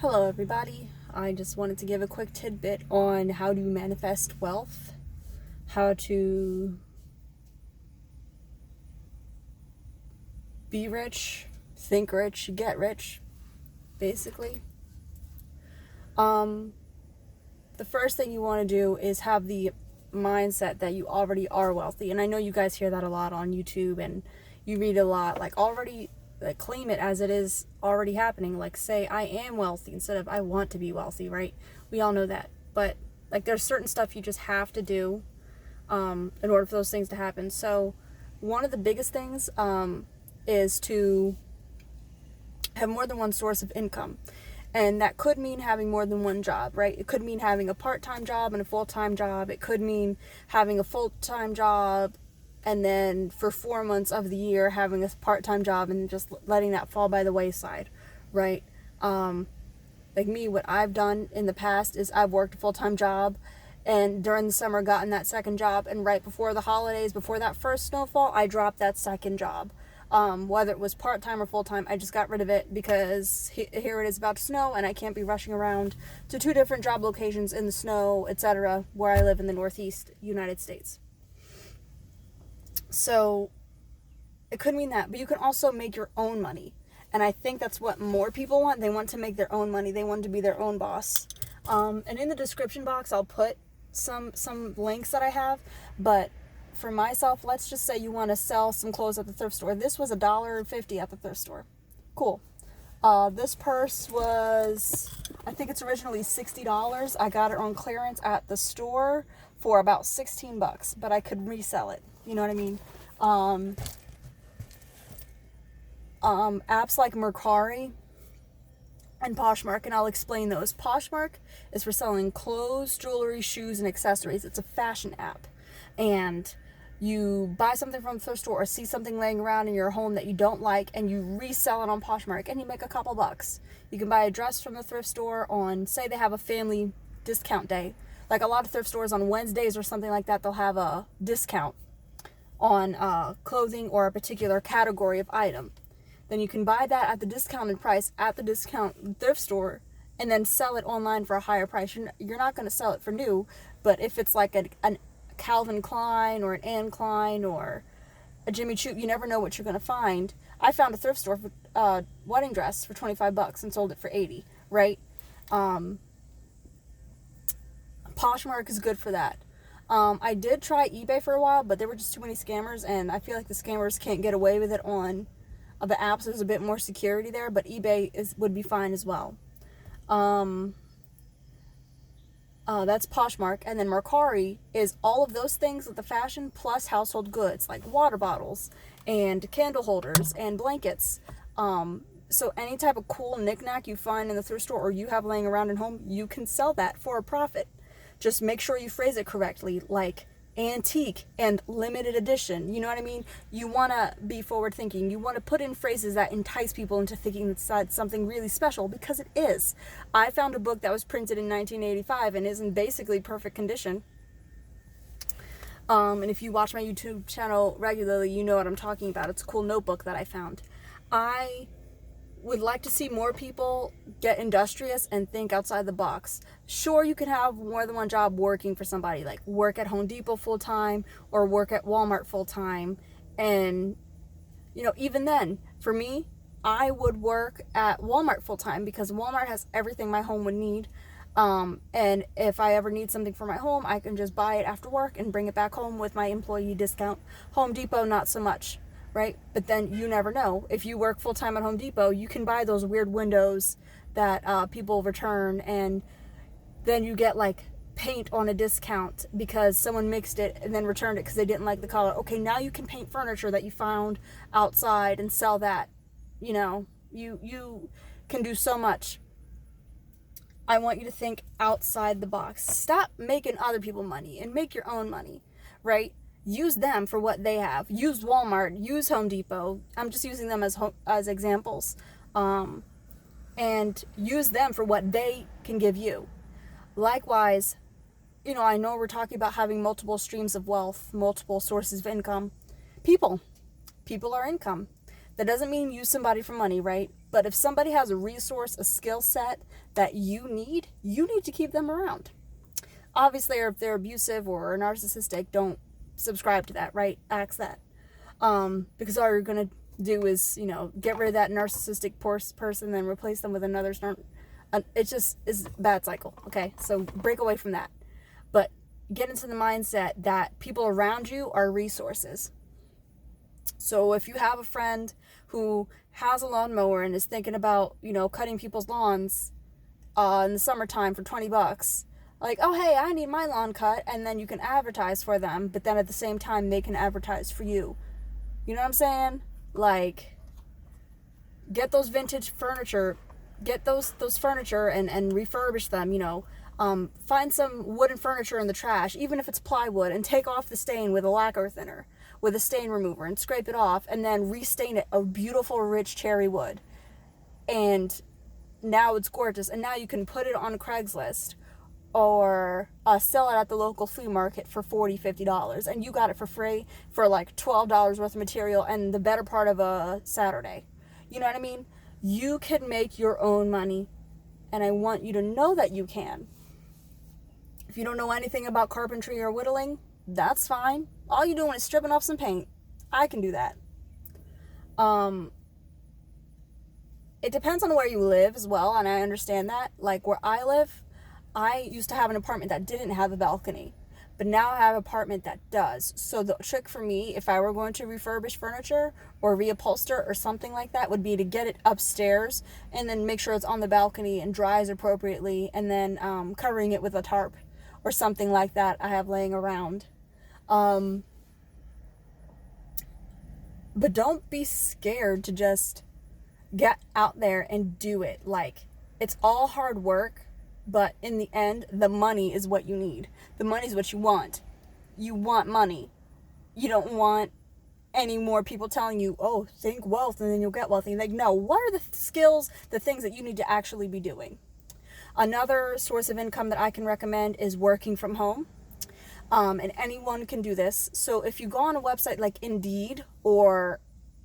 Hello everybody, I just wanted to give a quick tidbit on how to manifest wealth, how to be rich, think rich, get rich, basically. The first thing you want to do is have the mindset that you already are wealthy, and I know you guys hear that a lot on YouTube and you read a lot, claim it as it is already happening. Like, say I am wealthy instead of I want to be wealthy, right? We all know that. But there's certain stuff you just have to do in order for those things to happen. So one of the biggest things is to have more than one source of income. And that could mean having more than one job, right? It could mean having a part-time job and a full-time job. It could mean having a full-time job and then for 4 months of the year having a part-time job and just letting that fall by the wayside, right? Like me, what I've done in the past is I've worked a full-time job and during the summer gotten that second job, and right before the holidays, before that first snowfall, I dropped that second job. Whether it was part-time or full-time, I just got rid of it because here it is about to snow and I can't be rushing around to 2 different job locations in the snow, etc., where I live in the Northeast United States. So it could mean that, but you can also make your own money. And I think that's what more people want. They want to make their own money. They want to be their own boss. And in the description box, I'll put some links that I have. But for myself, let's just say you want to sell some clothes at the thrift store. This was $1.50 at the thrift store. Cool. This purse was, I think it's originally $60. I got it on clearance at the store for about $16, but I could resell it. You know what I mean? Apps like Mercari and Poshmark, and I'll explain those. Poshmark is for selling clothes, jewelry, shoes, and accessories. It's a fashion app. And you buy something from the thrift store or see something laying around in your home that you don't like and you resell it on Poshmark and you make a couple bucks. You can buy a dress from the thrift store on, say they have a family discount day. Like a lot of thrift stores on Wednesdays or something like that, they'll have a discount on clothing or a particular category of item. Then you can buy that at the discounted price at the discount thrift store and then sell it online for a higher price. You're not going to sell it for new, but if it's like an Calvin Klein or an Anne Klein or a Jimmy Choo, you never know what you're going to find. I found a thrift store for wedding dress for $25 and sold it for $80, right? Poshmark is good for that. I did try eBay for a while, but there were just too many scammers, and I feel like the scammers can't get away with it on the apps. There's a bit more security there, but eBay would be fine as well. That's Poshmark, and then Mercari is all of those things with the fashion plus household goods like water bottles and candle holders and blankets. So any type of cool knickknack you find in the thrift store or you have laying around at home, you can sell that for a profit. Just make sure you phrase it correctly, like antique and limited edition. You know what I mean? You want to be forward thinking. You want to put in phrases that entice people into thinking it's something really special, because it is. I found a book that was printed in 1985 and is in basically perfect condition. And if you watch my YouTube channel regularly, you know what I'm talking about. It's a cool notebook that I found. I would like to see more people get industrious and think outside the box. Sure, you can have more than one job working for somebody, like work at Home Depot full-time or work at Walmart full-time. And, even then, for me, I would work at Walmart full-time because Walmart has everything my home would need. And if I ever need something for my home, I can just buy it after work and bring it back home with my employee discount. Home Depot, not so much. Right? But then you never know. If you work full-time at Home Depot, you can buy those weird windows that people return, and then you get like paint on a discount because someone mixed it and then returned it because they didn't like the color. Okay, now you can paint furniture that you found outside and sell that. You can do so much. I want you to think outside the box. Stop making other people money and make your own money, right? Use them for what they have. Use Walmart, use Home Depot. I'm just using them as examples. And use them for what they can give you. Likewise, I know we're talking about having multiple streams of wealth, multiple sources of income. People are income. That doesn't mean use somebody for money, right? But if somebody has a resource, a skill set that you need to keep them around. Obviously, if they're abusive or narcissistic, don't subscribe to that, right? Axe that. Because all you're going to do is, get rid of that narcissistic person, then replace them with another it just is a bad cycle, okay? So break away from that. But get into the mindset that people around you are resources. So if you have a friend who has a lawnmower and is thinking about, cutting people's lawns in the summertime for $20, like, oh, hey, I need my lawn cut, and then you can advertise for them, but then at the same time, they can advertise for you. You know what I'm saying? Like, get those vintage furniture, get those furniture and refurbish them, find some wooden furniture in the trash, even if it's plywood, and take off the stain with a lacquer thinner, with a stain remover, and scrape it off, and then restain it a beautiful, rich cherry wood. And now it's gorgeous, and now you can put it on Craigslist, or sell it at the local flea market for $40, $50, and you got it for free for like $12 worth of material and the better part of a Saturday. You know what I mean? You can make your own money, and I want you to know that you can. If you don't know anything about carpentry or whittling, that's fine. All you're doing is stripping off some paint. I can do that. It depends on where you live as well, and I understand that. Like where I live, I used to have an apartment that didn't have a balcony, but now I have an apartment that does. So the trick for me, if I were going to refurbish furniture or reupholster or something like that, would be to get it upstairs and then make sure it's on the balcony and dries appropriately, and then covering it with a tarp or something like that I have laying around. But don't be scared to just get out there and do it. Like, it's all hard work. But in the end, the money is what you need. The money is what you want. You want money. You don't want any more people telling you, oh, think wealth and then you'll get wealthy. Like, no, what are the skills, the things that you need to actually be doing? Another source of income that I can recommend is working from home. And anyone can do this. So if you go on a website like Indeed, or,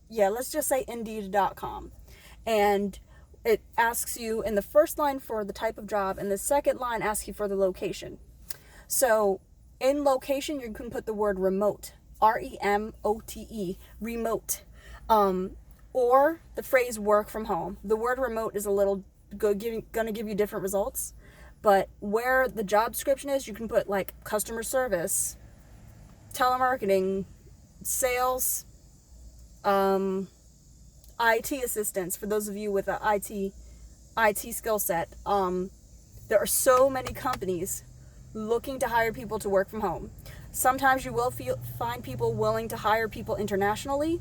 let's just say Indeed.com, and it asks you in the first line for the type of job, and the second line asks you for the location. So in location, you can put the word remote, R-E-M-O-T-E, remote, or the phrase work from home. The word remote is a little going to give you different results, but where the job description is, you can put like customer service, telemarketing, sales, IT assistants, for those of you with an IT skill set. There are so many companies looking to hire people to work from home. Sometimes you will find people willing to hire people interstate.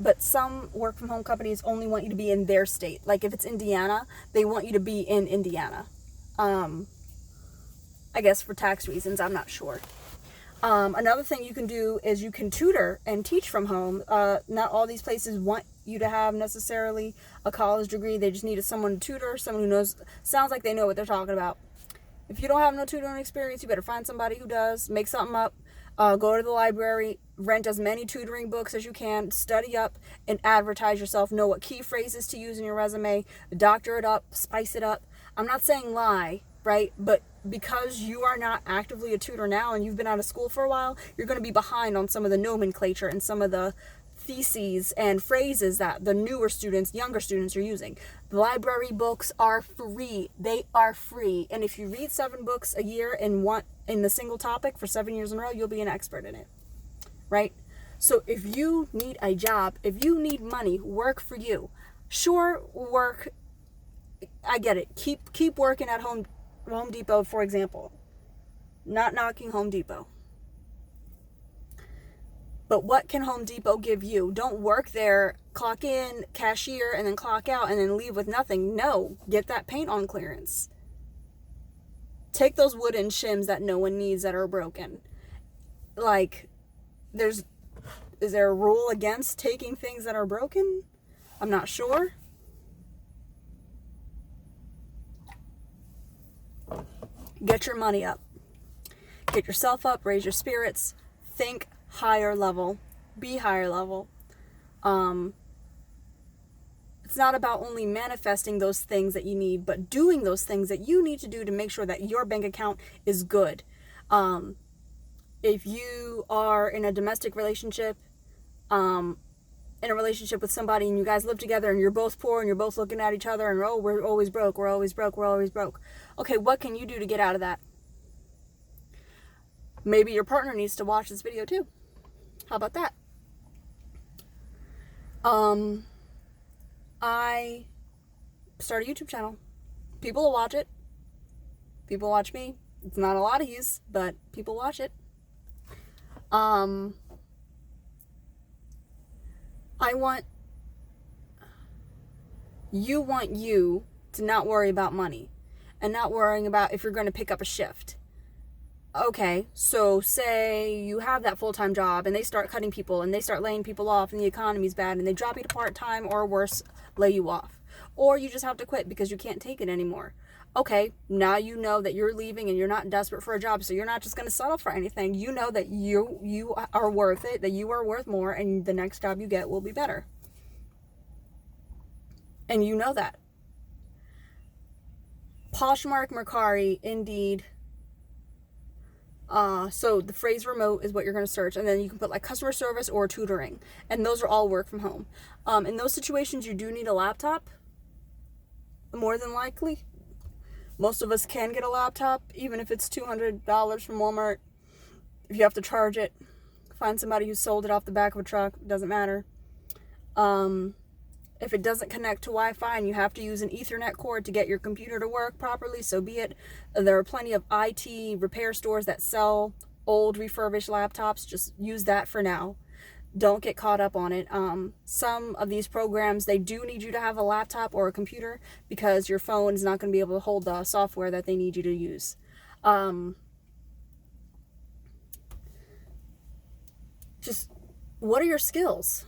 But some work from home companies only want you to be in their state. Like if it's Indiana, they want you to be in Indiana. I guess for tax reasons, I'm not sure. Another thing you can do is you can tutor and teach from home. Not all these places want you to have necessarily a college degree. They just needed someone to tutor, someone who sounds like they know what they're talking about. If you don't have no tutoring experience, you better find somebody who does. Make something up. Go to the library, rent as many tutoring books as you can, study up, and advertise yourself. Know what key phrases to use in your resume, doctor it up, spice it up. I'm not saying lie, right? But because you are not actively a tutor now and you've been out of school for a while, you're going to be behind on some of the nomenclature and some of the theses and phrases that the newer students, younger students are using. The library books are free. They are free. And if you read 7 books a year in the single topic for 7 years in a row, you'll be an expert in it, right? So if you need a job, if you need money, work for you. Sure, work, I get it. Keep working at Home Depot, for example. Not knocking Home Depot. But what can Home Depot give you? Don't work there, clock in, cashier, and then clock out, and then leave with nothing. No, get that paint on clearance. Take those wooden shims that no one needs that are broken. Like, is there a rule against taking things that are broken? I'm not sure. Get your money up. Get yourself up, raise your spirits, think higher level, be higher level. It's not about only manifesting those things that you need, but doing those things that you need to do to make sure that your bank account is good. If you are in a domestic relationship, in a relationship with somebody and you guys live together and you're both poor and you're both looking at each other and, oh, we're always broke, we're always broke, we're always broke. Okay, what can you do to get out of that? Maybe your partner needs to watch this video too. How about that? I start a YouTube channel. People will watch it. People watch me. It's not a lot of views, but people watch it. You want you to not worry about money and not worrying about if you're going to pick up a shift. Okay, so say you have that full-time job and they start cutting people and they start laying people off and the economy's bad and they drop you to part-time, or worse, lay you off. Or you just have to quit because you can't take it anymore. Okay, now you know that you're leaving and you're not desperate for a job, so you're not just going to settle for anything. You know that you are worth it, that you are worth more, and the next job you get will be better. And you know that. Poshmark, Mercari, Indeed. So the phrase remote is what you're going to search, and then you can put like customer service or tutoring, and those are all work from home. In those situations, you do need a laptop, more than likely. Most of us can get a laptop, even if it's $200 from Walmart. If you have to charge it, find somebody who sold it off the back of a truck, doesn't matter. If it doesn't connect to Wi-Fi and you have to use an Ethernet cord to get your computer to work properly, so be it. There are plenty of IT repair stores that sell old refurbished laptops. Just use that for now. Don't get caught up on it. Some of these programs, they do need you to have a laptop or a computer because your phone is not going to be able to hold the software that they need you to use. Just, what are your skills?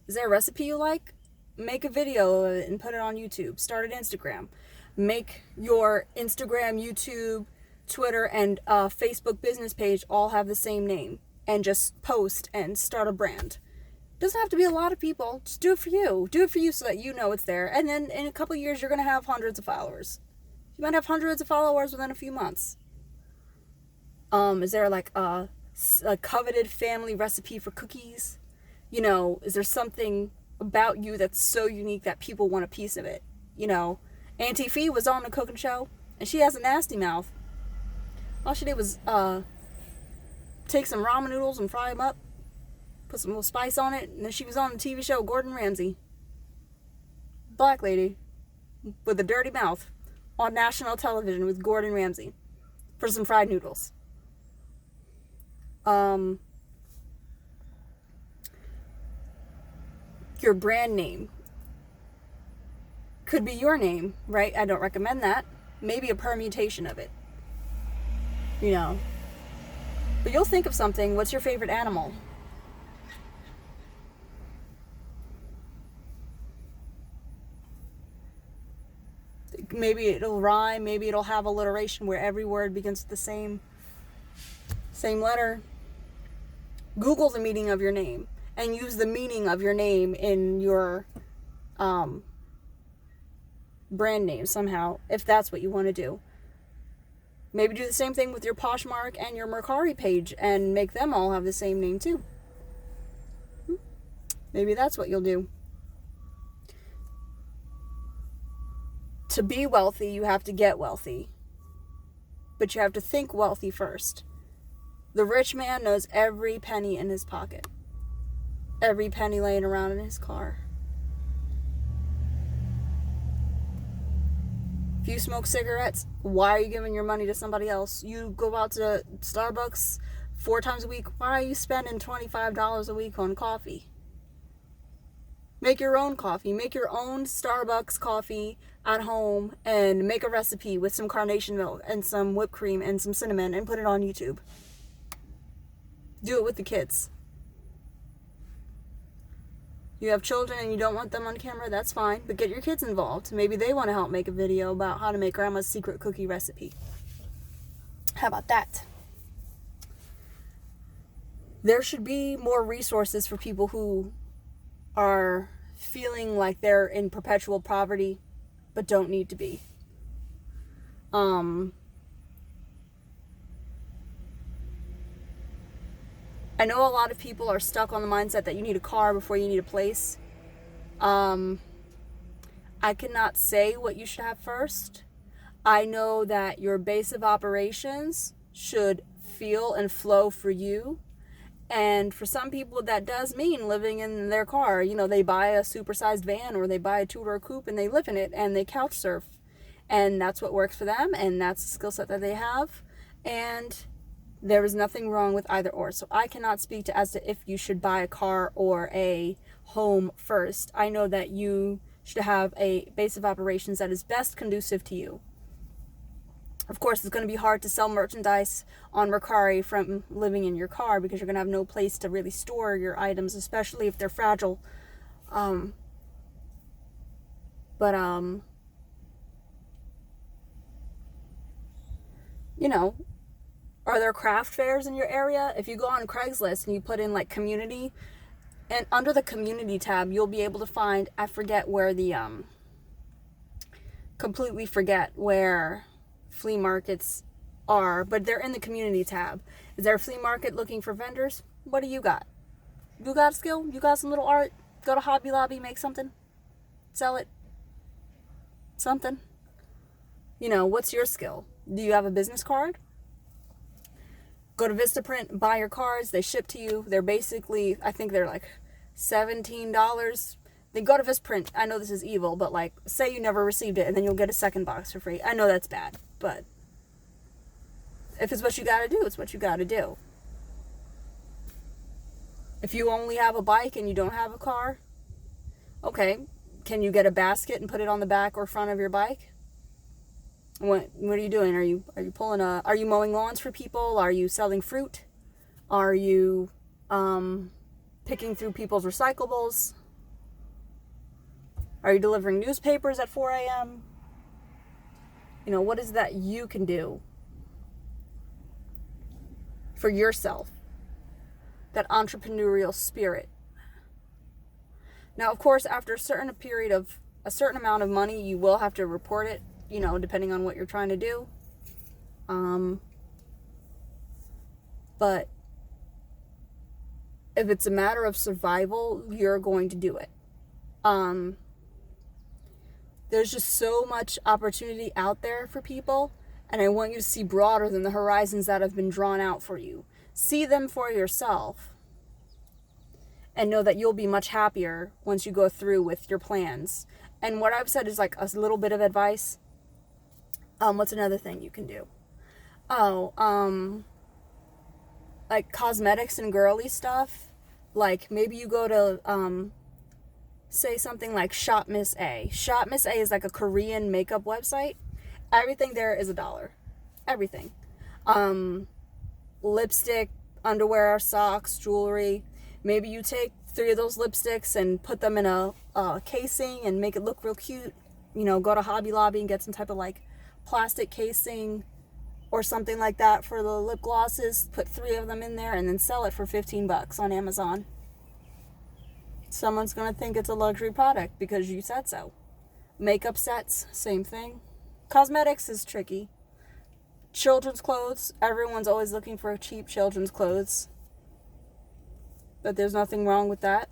Is there a recipe you like? Make a video and put it on YouTube. Start an Instagram. Make your Instagram, YouTube, Twitter, and Facebook business page all have the same name. And just post and start a brand. Doesn't have to be a lot of people. Just do it for you. Do it for you so that you know it's there. And then in a couple of years, you're going to have hundreds of followers. You might have hundreds of followers within a few months. Is there like a coveted family recipe for cookies? You know, is there something about you that's so unique that people want a piece of it? You know, Auntie Fee was on the cooking show, and she has a nasty mouth. All she did was take some ramen noodles and fry them up, put some little spice on it, and then she was on the TV show Gordon Ramsay. Black lady with a dirty mouth on national television with Gordon Ramsay for some fried noodles. Your brand name could be your name, right? I don't recommend that. Maybe a permutation of it. You know. But you'll think of something. What's your favorite animal? Maybe it'll rhyme. Maybe it'll have alliteration where every word begins with the same letter. Google the meaning of your name and use the meaning of your name in your brand name somehow, if that's what you want to do. Maybe do the same thing with your Poshmark and your Mercari page and make them all have the same name too. Maybe that's what you'll do. To be wealthy, you have to get wealthy. But you have to think wealthy first. The rich man knows every penny in his pocket. Every penny laying around in his car. If you smoke cigarettes, why are you giving your money to somebody else? You go out to Starbucks 4 times a week. Why are you spending $25 a week on coffee? Make your own coffee. Make your own Starbucks coffee at home and make a recipe with some carnation milk and some whipped cream and some cinnamon and put it on YouTube. Do it with the kids. You have children and you don't want them on camera, that's fine. But get your kids involved. Maybe they want to help make a video about how to make grandma's secret cookie recipe. How about that? there should be more resources for people who are feeling like they're in perpetual poverty but don't need to be. I know a lot of people are stuck on the mindset that you need a car before you need a place. I cannot say what you should have first. I know that your base of operations should feel and flow for you. And for some people, that does mean living in their car. You know, they buy a supersized van or they buy a two-door coupe and they live in it and they couch surf. And that's what works for them, and that's the skill set that they have. And there is nothing wrong with either or. So I cannot speak as to if you should buy a car or a home first. I know that you should have a base of operations that is best conducive to you. Of course, it's going to be hard to sell merchandise on Mercari from living in your car because you're going to have no place to really store your items, especially if they're fragile. You know, are there craft fairs in your area? If you go on Craigslist and you put in like community, and under the community tab, you'll be able to find, I forget where the, completely forget where flea markets are, but they're in the community tab. Is there a flea market looking for vendors? What do you got? You got a skill? You got some little art? Go to Hobby Lobby, make something, sell it, something. You know, what's your skill? Do you have a business card? Go to Vistaprint, buy your cards, they ship to you. They're basically, I think they're like $17. Then go to Vistaprint. I know this is evil, but like, say you never received it and then you'll get a second box for free. I know that's bad, but if it's what you gotta do, it's what you gotta do. If you only have a bike and you don't have a car, okay, can you get a basket and put it on the back or front of your bike? What are you doing? Are you mowing lawns for people? Are you selling fruit? Are you picking through people's recyclables? Are you delivering newspapers at 4 a.m.? You know, what is that you can do for yourself? That entrepreneurial spirit. Now, of course, after a certain amount of money, you will have to report it, you know, depending on what you're trying to do. But if it's a matter of survival, you're going to do it. There's just so much opportunity out there for people, and I want you to see broader than the horizons that have been drawn out for you. See them for yourself, and know that you'll be much happier once you go through with your plans. And what I've said is like a little bit of advice. What's another thing you can do? Like cosmetics and girly stuff. Like maybe you go to, say something like Shop Miss A. Shop Miss A is like a Korean makeup website. Everything there is $1. Everything. Lipstick, underwear, socks, jewelry. Maybe you take 3 of those lipsticks and put them in a casing and make it look real cute. You know, go to Hobby Lobby and get some type of like plastic casing or something like that for the lip glosses. Put 3 of them in there and then sell it for $15 on Amazon. Someone's going to think it's a luxury product because you said so. Makeup sets, same thing. Cosmetics is tricky. Children's clothes, everyone's always looking for cheap children's clothes. But there's nothing wrong with that.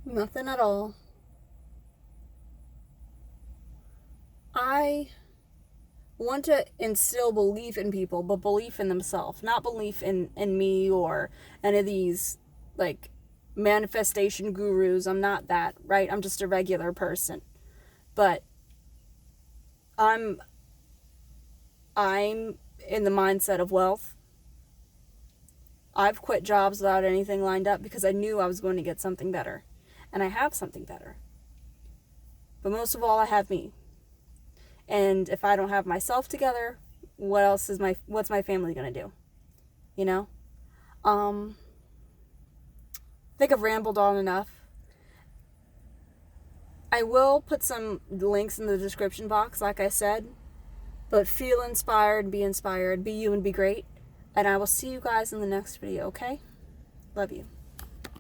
Nothing at all. I want to instill belief in people, but belief in themselves, not belief in me or any of these like manifestation gurus. I'm not that, right? I'm just a regular person. But I'm in the mindset of wealth. I've quit jobs without anything lined up because I knew I was going to get something better. And I have something better. But most of all, I have me. And if I don't have myself together, what's my family going to do? You know? I think I've rambled on enough. I will put some links in the description box, like I said. But feel inspired, be you and be great. And I will see you guys in the next video, okay? Love you.